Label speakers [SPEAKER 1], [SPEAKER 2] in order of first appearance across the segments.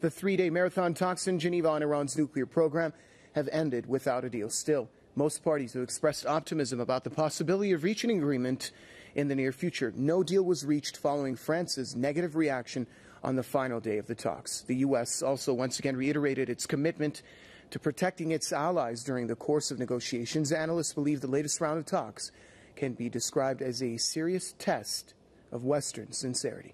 [SPEAKER 1] The three-day marathon talks in Geneva on Iran's nuclear program have ended without a deal still. Most parties have expressed optimism about the possibility of reaching an agreement in the near future. No deal was reached following France's negative reaction on the final day of the talks. The U.S. also once again reiterated its commitment to protecting its allies during the course of negotiations. Analysts believe the latest round of talks can be described as a serious test of Western sincerity.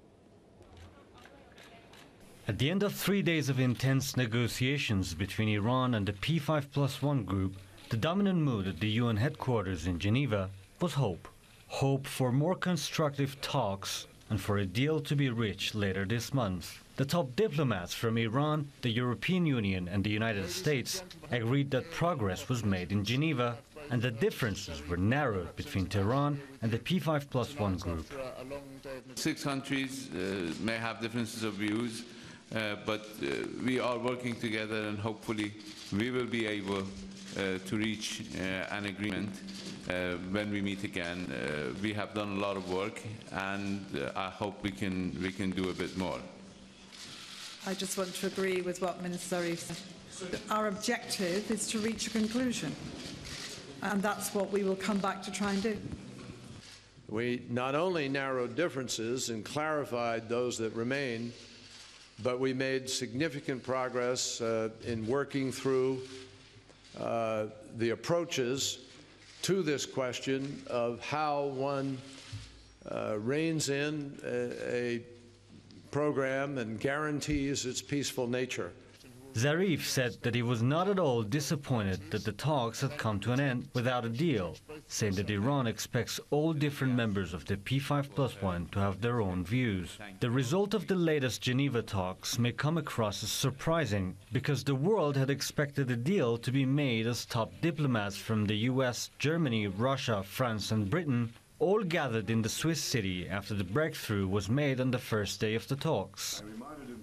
[SPEAKER 2] At the end of 3 days of intense negotiations between Iran and the P5+1 group, the dominant mood at the UN headquarters in Geneva was hope. Hope for more constructive talks and for a deal to be reached later this month. The top diplomats from Iran, the European Union and the United States agreed that progress was made in Geneva and the differences were narrowed between Tehran and the P5+1 group.
[SPEAKER 3] 6 countries may have differences of views, but we are working together and hopefully we will be able to reach an agreement when we meet again. We have done a lot of work and I hope we can do a bit more.
[SPEAKER 4] I just want to agree with what Minister Zarif said. Our objective is to reach a conclusion, and that's what we will come back to try and do.
[SPEAKER 5] We not only narrowed differences and clarified those that remain, but we made significant progress in working through the approaches to this question of how one reins in a program and guarantees its peaceful nature.
[SPEAKER 2] Zarif said that he was not at all disappointed that the talks had come to an end without a deal, saying that Iran expects all different members of the P5+1 to have their own views. The result of the latest Geneva talks may come across as surprising because the world had expected a deal to be made as top diplomats from the US, Germany, Russia, France and Britain all gathered in the Swiss city after the breakthrough was made on the first day of the talks.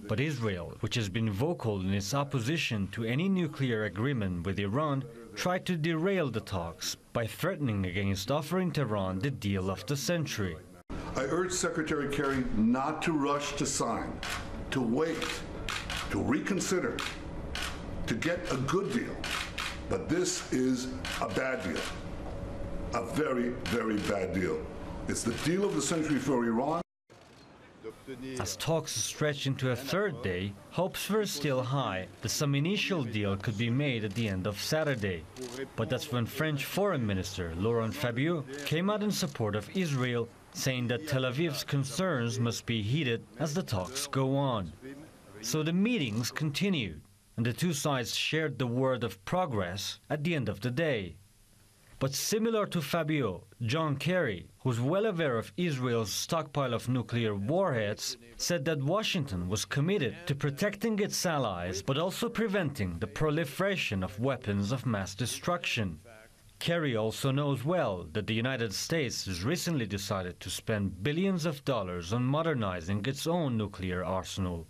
[SPEAKER 2] But Israel, which has been vocal in its opposition to any nuclear agreement with Iran, tried to derail the talks by threatening against offering Tehran the deal of the century.
[SPEAKER 6] I urge Secretary Kerry not to rush to sign, to wait, to reconsider, to get a good deal. But this is a bad deal. A very, very bad deal. It's the deal of the century for Iran.
[SPEAKER 2] As talks stretched into a third day, hopes were still high that some initial deal could be made at the end of Saturday. But that's when French Foreign Minister Laurent Fabius came out in support of Israel, saying that Tel Aviv's concerns must be heeded as the talks go on. So the meetings continued, and the two sides shared the word of progress at the end of the day. But similar to Fabius, John Kerry, who's well aware of Israel's stockpile of nuclear warheads, said that Washington was committed to protecting its allies, but also preventing the proliferation of weapons of mass destruction. Kerry also knows well that the United States has recently decided to spend billions of dollars on modernizing its own nuclear arsenal.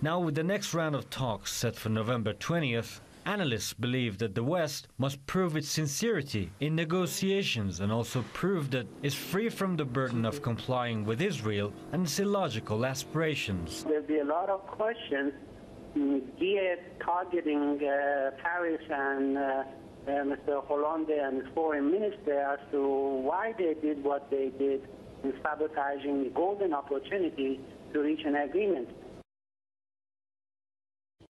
[SPEAKER 2] Now, with the next round of talks set for November 20th, analysts believe that the West must prove its sincerity in negotiations and also prove that it's free from the burden of complying with Israel and its illogical aspirations.
[SPEAKER 7] There'll be a lot of questions geared targeting Paris and Mr. Hollande and the foreign minister as to why they did what they did in sabotaging the golden opportunity to reach an agreement.